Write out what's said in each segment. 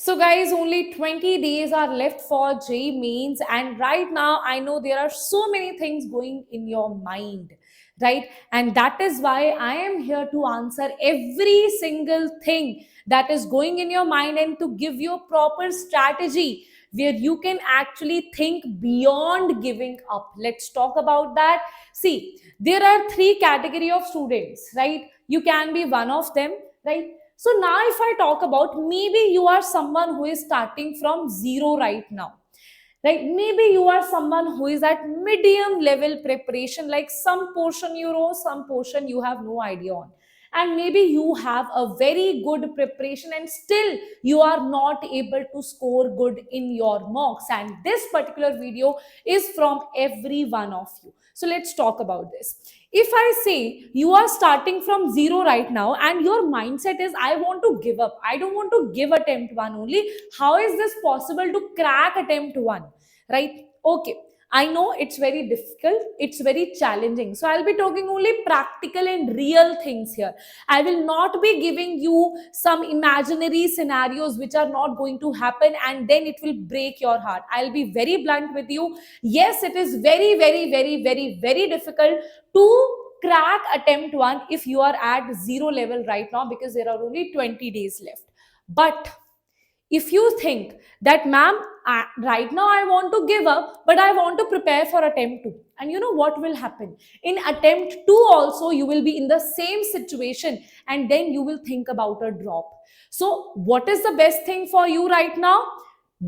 So, guys, only 20 days are left for J mains, and right now, I know there are so many things going in your mind, right? And that is why I am here to answer every single thing that is going in your mind and to give you a proper strategy where you can actually think beyond giving up. Let's talk about that. See, there are three category of students, right? You can be one of them, right? So now if I talk about, maybe you are someone who is starting from zero right now, right? Maybe you are someone who is at medium level preparation, like some portion you know, some portion you have no idea on. And maybe you have a very good preparation and still you are not able to score good in your mocks. And this particular video is from every one of you. So let's talk about this. If I say you are starting from zero right now and your mindset is, I want to give up, I don't want to give attempt one only, how is this possible to crack attempt one, right? Okay, I know it's very difficult, it's very challenging. So I'll be talking only practical and real things here. I will not be giving you some imaginary scenarios which are not going to happen and then it will break your heart. I'll be very blunt with you. Yes, it is very, very, very, very, very difficult to crack attempt one if you are at zero level right now, because there are only 20 days left. But if you think that, ma'am, right now I want to give up, but I want to prepare for attempt 2, and you know what will happen in attempt 2 also, you will be in the same situation and then you will think about a drop. So what is the best thing for you right now?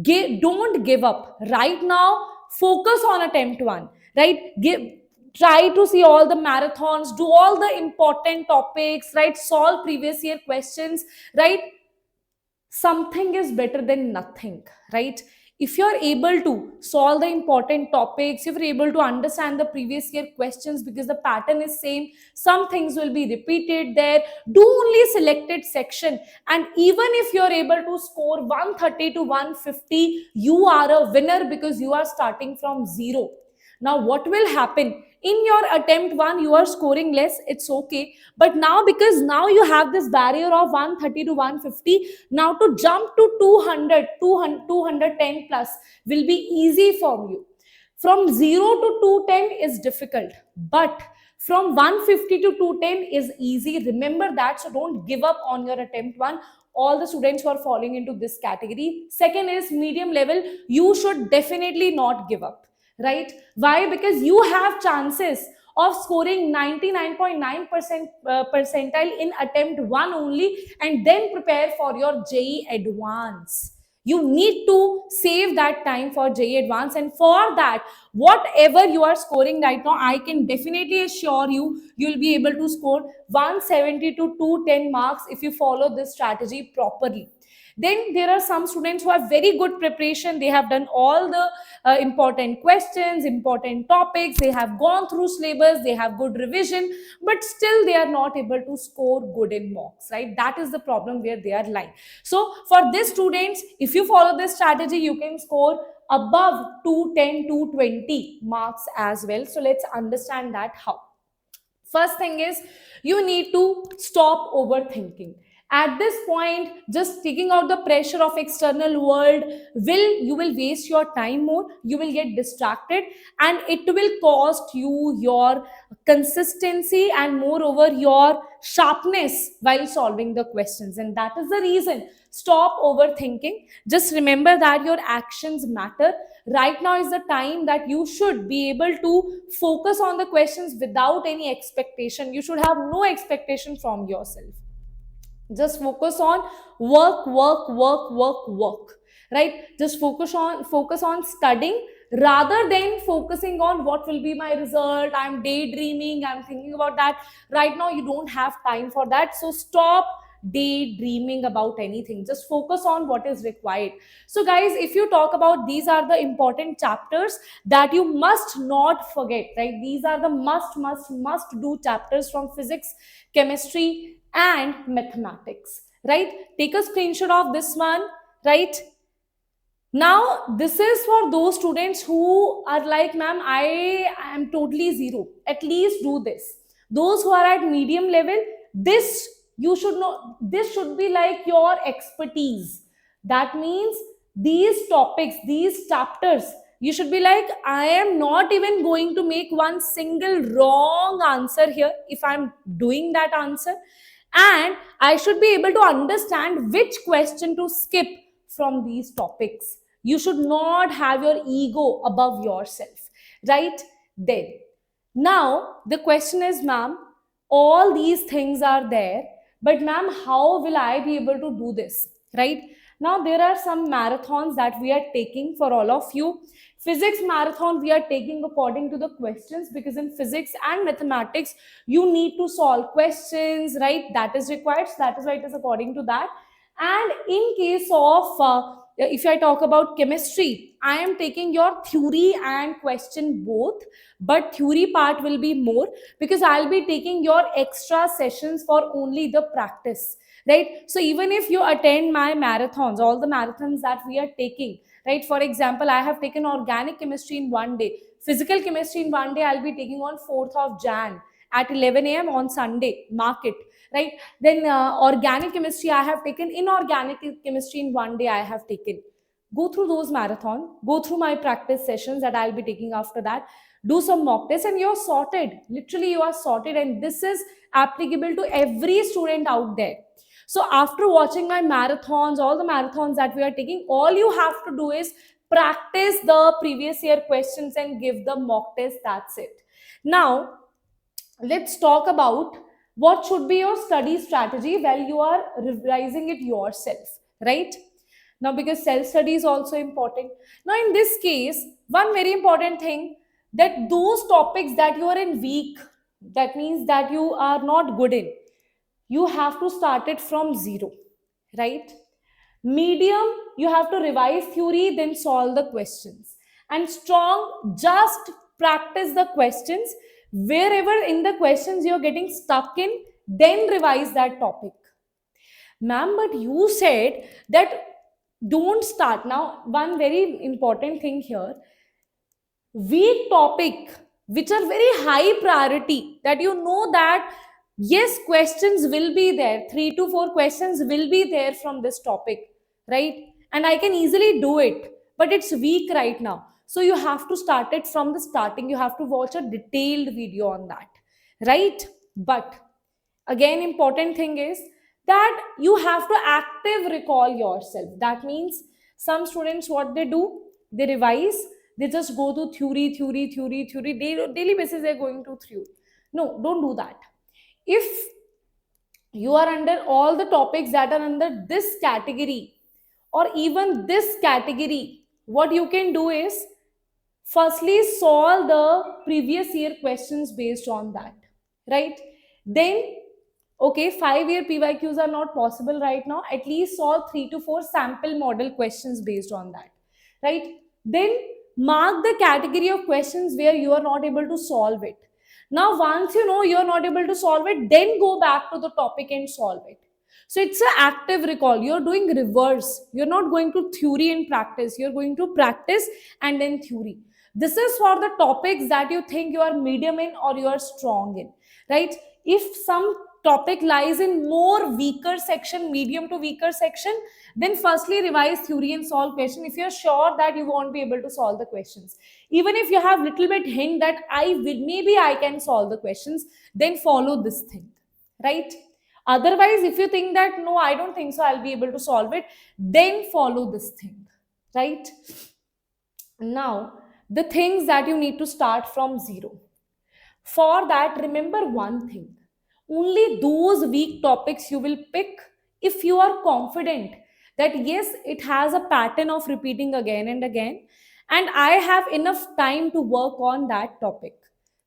Don't give up right now. Focus on attempt 1, right? Try to see all the marathons, do all the important topics, right? Solve previous year questions, right? Something is better than nothing, right? If you're able to solve the important topics, if you're able to understand the previous year questions, because the pattern is same, some things will be repeated there, do only selected section, and even if you're able to score 130 to 150, you are a winner because you are starting from zero. Now what will happen in your attempt 1, you are scoring less, it's okay, but now because now you have this barrier of 130 to 150, now to jump to 200, 200 210 plus will be easy for you. From 0 to 210 is difficult, but from 150 to 210 is easy. Remember that. So don't give up on your attempt 1. All the students who are falling into this category. Second is medium level. You should definitely not give up, right? Why? Because you have chances of scoring 99.9% percentile in attempt 1 only, and then prepare for your JEE advance. You need to save that time for JEE advance, and for that, whatever you are scoring right now, I can definitely assure you, you'll be able to score 170 to 210 marks if you follow this strategy properly. Then there are some students who have very good preparation, they have done all the important questions, important topics, they have gone through syllabus, they have good revision, but still they are not able to score good in mocks, right? That is the problem where they are lying. So for these students, if you follow this strategy, you can score above 210 to 20 marks as well. So let's understand that how. First thing is, you need to stop overthinking. At this point, just taking out the pressure of external world, you will waste your time more, you will get distracted, and it will cost you your consistency and moreover your sharpness while solving the questions. And that is the reason, stop overthinking. Just remember that your actions matter. Right now is the time that you should be able to focus on the questions without any expectation. You should have no expectation from yourself. Just focus on work, work, work, work, work, right? Just focus on studying rather than focusing on what will be my result. I'm daydreaming, I'm thinking about that. Right now you don't have time for that, so stop daydreaming about anything. Just focus on what is required. So guys, if you talk about, these are the important chapters that you must not forget, right? These are the must do chapters from physics, chemistry and mathematics, right? Take a screenshot of this one, right? Now this is for those students who are like, ma'am, I am totally zero. At least do this. Those who are at medium level, this you should know, this should be like your expertise, That means these topics, these chapters, you should be like, I am not even going to make one single wrong answer here if I'm doing that answer. And I should be able to understand which question to skip from these topics. You should not have your ego above yourself, right? Then, now the question is, ma'am, all these things are there, but ma'am, how will I be able to do this, right? Now, there are some marathons that we are taking for all of you. Physics marathon we are taking according to the questions, because in physics and mathematics you need to solve questions, right? That is required, so that is why it is according to that. And in case of if I talk about chemistry, I am taking your theory and question both, but theory part will be more, because I'll be taking your extra sessions for only the practice, right? So even if you attend my marathons, all the marathons that we are taking, right? For example, I have taken organic chemistry in one day, physical chemistry in one day, I'll be taking on 4th of Jan at 11 a.m. on Sunday, mark it, right? Then organic chemistry I have taken, inorganic chemistry in one day I have taken. Go through those marathon, go through my practice sessions that I'll be taking after that, do some mock tests, and you're sorted. Literally, you are sorted, and this is applicable to every student out there. So after watching my marathons, all the marathons that we are taking, all you have to do is practice the previous year questions and give the mock test. That's it. Now, let's talk about what should be your study strategy while you are revising it yourself, right? Now, because self study is also important. Now, in this case, one very important thing, that those topics that you are in weak, that means that you are not good in, you have to start it from zero, right? Medium, you have to revise theory, then solve the questions. And strong, just practice the questions. Wherever in the questions you're getting stuck in, then revise that topic. Ma'am, but you said that don't start. Now, one very important thing here, weak topic which are very high priority, that you know that yes, questions will be there, 3 to 4 questions will be there from this topic, right? And I can easily do it, but it's weak right now, so you have to start it from the starting. You have to watch a detailed video on that, right? But again, important thing is that you have to active recall yourself. That means some students, what they do, they revise, they just go to theory daily basis, they're going to theory. No, don't do that. If you are under all the topics that are under this category or even this category, what you can do is firstly solve the previous year questions based on that, right? Then, okay, 5-year PYQs are not possible right now, at least solve 3 to 4 sample model questions based on that, right? Then mark the category of questions where you are not able to solve it. Now, once you know you are not able to solve it, then go back to the topic and solve it. So it's an active recall. You're doing reverse. You're not going to theory and practice. You're going to practice and then theory. This is for the topics that you think you are medium in or you are strong in, right? If some topic lies in more weaker section, medium to weaker section, then firstly revise theory and solve question. If you're sure that you won't be able to solve the questions, even if you have little bit hint that maybe I can solve the questions, then follow this thing, right? Otherwise, if you think that no, I don't think so, I'll be able to solve it, then follow this thing, right? Now, the things that you need to start from zero. For that, remember one thing, only those weak topics you will pick if you are confident that yes, it has a pattern of repeating again and again, and I have enough time to work on that topic,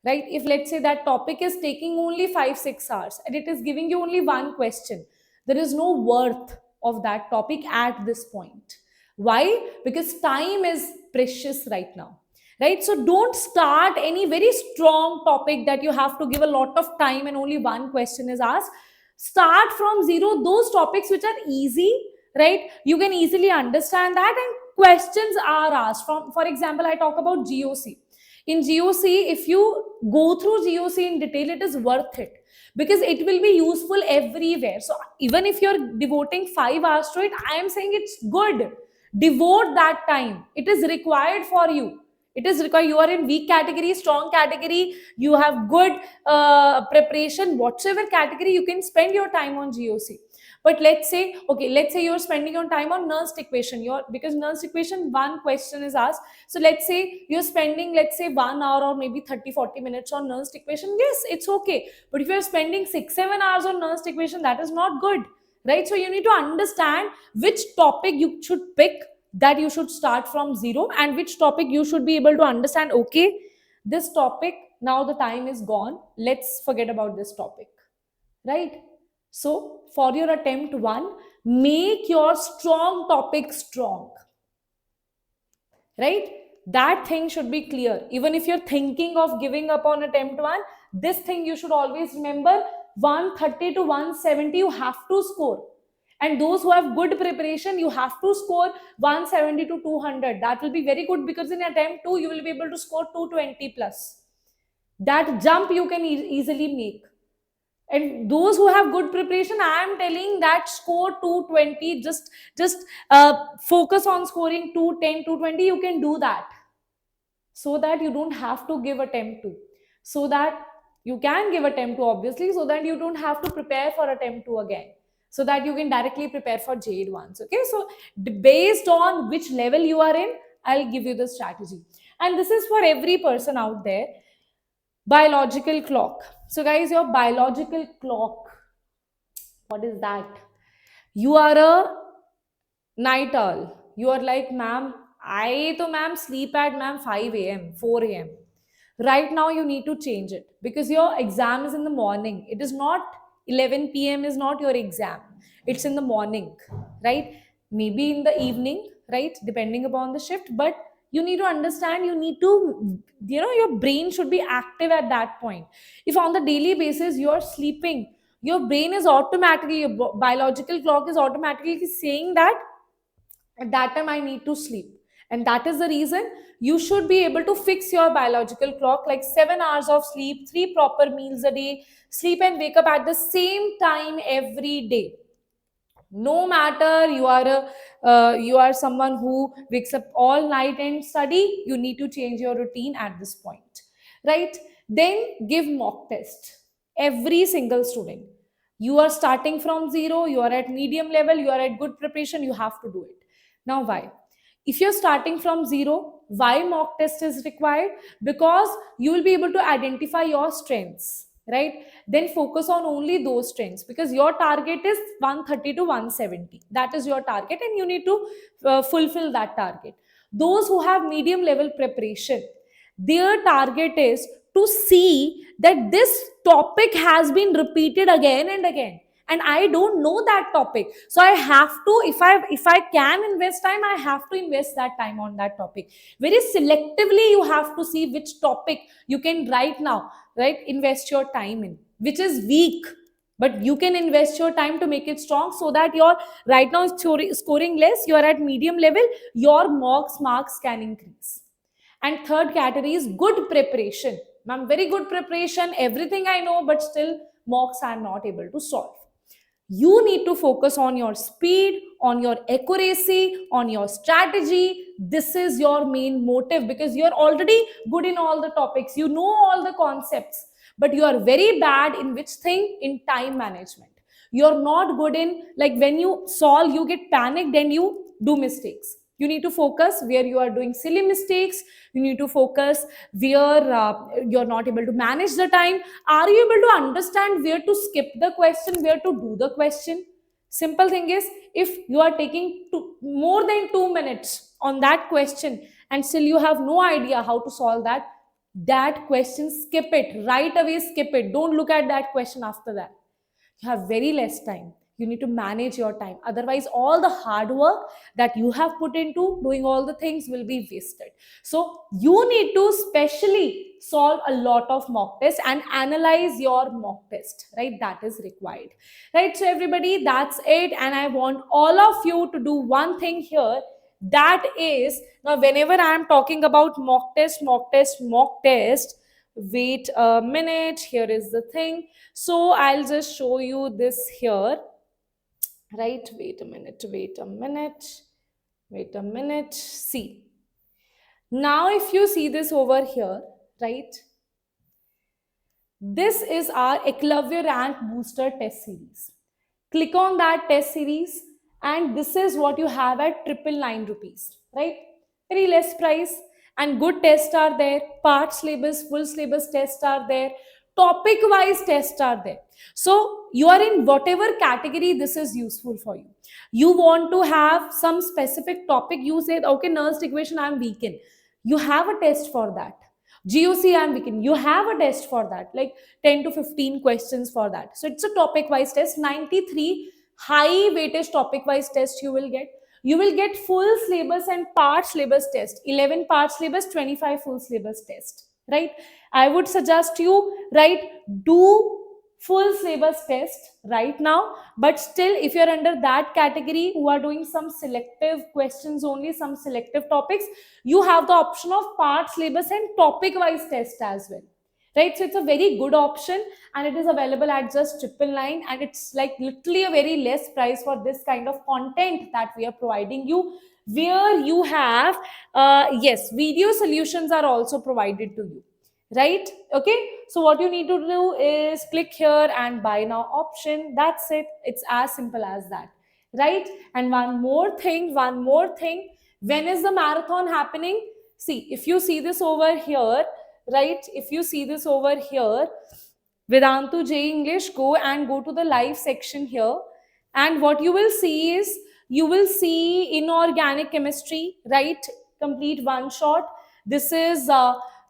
right? If let's say that topic is taking only 5-6 hours and it is giving you only one question, there is no worth of that topic at this point. Why? Because time is precious right now, right? So don't start any very strong topic that you have to give a lot of time and only one question is asked. Start from zero, those topics which are easy, right? You can easily understand that, and questions are asked from. For example, I talk about GOC. In GOC, if you go through GOC in detail, it is worth it, because it will be useful everywhere. So even if you're devoting 5 hours to it, I am saying it's good. Devote that time. It is required for you. It is required. You are in weak category, strong category, you have good preparation, whatsoever category, you can spend your time on GOC. But let's say, okay, let's say you're spending your time on Nernst equation. You're, because Nernst equation, one question is asked. So let's say you're spending, let's say 1 hour or maybe 30-40 minutes on Nernst equation. Yes, it's okay. But if you're spending 6-7 hours on Nernst equation, that is not good, right? So you need to understand which topic you should pick, that you should start from zero, and which topic you should be able to understand, okay, this topic, now the time is gone, let's forget about this topic, right? So for your attempt one, make your strong topic strong, right? That thing should be clear. Even if you're thinking of giving up on attempt one, this thing you should always remember: 130 to 170 you have to score. And those who have good preparation, you have to score 170 to 200. That will be very good, because in attempt 2 you will be able to score 220 plus. That jump you can easily make. And those who have good preparation, I am telling that score 220. Just focus on scoring 210, 220. You can do that, so that you don't have to give attempt 2, so that you can give attempt 2, obviously, so that you don't have to prepare for attempt 2 again, so that you can directly prepare for JEE Advanced. Okay, so based on which level you are in, I'll give you the strategy. And this is for every person out there. Biological clock. So guys, your biological clock, what is that? You are a night owl. You are like, ma'am, I to ma'am sleep at ma'am 5 a.m., 4 a.m. Right now you need to change it, because your exam is in the morning. It is not 11 p.m. is not your exam. It's in the morning, right? Maybe in the evening, right? Depending upon the shift, but you need to understand, you need to, your brain should be active at that point. If on the daily basis you're sleeping, your brain is automatically, your biological clock is automatically saying that at that time I need to sleep. And that is the reason you should be able to fix your biological clock, like 7 hours of sleep, 3 proper meals a day, sleep and wake up at the same time every day. No matter you are someone who wakes up all night and study, you need to change your routine at this point, right? Then give mock test. Every single student, you are starting from zero, you are at medium level, you are at good preparation, you have to do it. Now why? If you're starting from zero, why mock test is required? Because you will be able to identify your strengths, right? Then focus on only those strengths, because your target is 130 to 170. That is your target, and you need to fulfill that target. Those who have medium level preparation, their target is to see that this topic has been repeated again and again, and I don't know that topic, so I have to, if I can invest time, I have to invest that time on that topic. Very selectively you have to see which topic you can right now, right, invest your time in, which is weak, but you can invest your time to make it strong, so that your right now scoring less, you are at medium level, your mocks marks can increase. And third category is good preparation. Ma'am, very good preparation, everything I know, but still mocks I am not able to solve. You need to focus on your speed, on your accuracy, on your strategy. This is your main motive, because you're already good in all the topics. You know all the concepts, but you are very bad in which thing? In time management. You're not good in, like, when you solve, you get panicked and you do mistakes. You need to focus where you are doing silly mistakes. You need to focus where you're not able to manage the time. Are you able to understand where to skip the question, where to do the question? Simple thing is, if you are taking more than 2 minutes on that question and still you have no idea how to solve that question, skip it right away, skip it. Don't look at that question after that. You have very less time. You need to manage your time, otherwise all the hard work that you have put into doing all the things will be wasted. So you need to specially solve a lot of mock tests and analyze your mock test, right? That is required, right? So everybody, that's it. And I want all of you to do one thing here, that is, now whenever I am talking about mock test, Wait a minute, here is the thing. So I'll just show you this here, right? Wait a minute, wait a minute, wait a minute. See, now if you see this over here, right? This is our Eklavya Rank Booster Test Series. Click on that test series, and this is what you have at 999 rupees, right? Very less price, and good tests are there. Part syllabus, full syllabus tests are there. Topic wise tests are there. So you are in whatever category, this is useful for you. You want to have some specific topic, you said, okay, nurse equation I'm weak in. You have a test for that. GOC I'm weak in. You have a test for that, like 10 to 15 questions for that. So it's a topic wise test. 93 high weightage topic wise test you will get. You will get full syllabus and part syllabus test. 11 part syllabus, 25 full syllabus test, right? I would suggest you, right, do full syllabus test right now. But still, if you're under that category who are doing some selective questions only, some selective topics, you have the option of part syllabus and topic wise test as well, right? So it's a very good option, and it is available at just 999, and it's like literally a very less price for this kind of content that we are providing you, where you have yes, video solutions are also provided to you, right? Okay, so what you need to do is click here and buy now option. That's it. It's as simple as that, right? And one more thing, when is the marathon happening? See, if you see this over here, right, if you see this over here, Vedantu J English, go and go to the live section here, and what you will see is, you will see inorganic chemistry, right? Complete one shot. This is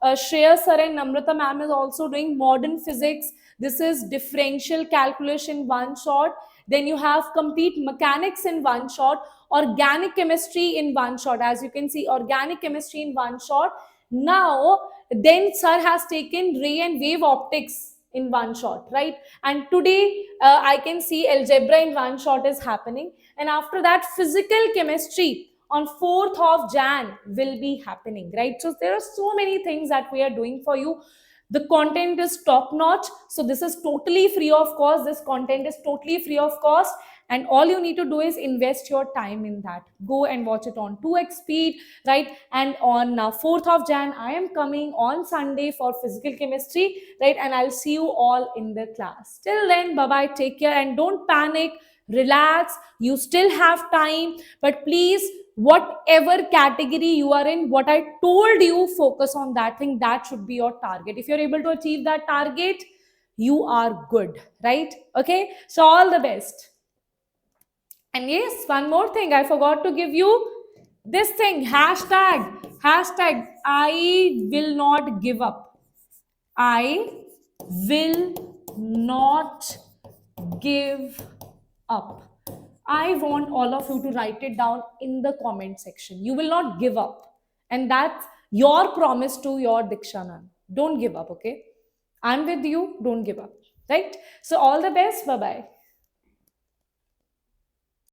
Shreya sir and Namrata ma'am is also doing modern physics. This is differential calculation one shot. Then you have complete mechanics in one shot, organic chemistry in one shot. As you can see, organic chemistry in one shot. Now, then sir has taken ray and wave optics in one shot, right? And today I can see algebra in one shot is happening. And after that, physical chemistry on 4th of Jan will be happening, right? So there are so many things that we are doing for you. The content is top notch. So this is totally free of cost. This content is totally free of cost. And all you need to do is invest your time in that. Go and watch it on 2x speed, right? And on 4th of Jan, I am coming on Sunday for physical chemistry, right? And I'll see you all in the class. Till then, bye-bye, take care, and don't panic, relax. You still have time, but please, whatever category you are in, what I told you, focus on that thing. That should be your target. If you're able to achieve that target, you are good, right? Okay, so all the best. And yes, one more thing I forgot to give you, this thing, hashtag I will not give up. I will not give up. I want all of you to write it down in the comment section. You will not give up. And that's your promise to your Diksha ma'am. Don't give up, okay? I'm with you. Don't give up, right? So all the best. Bye-bye.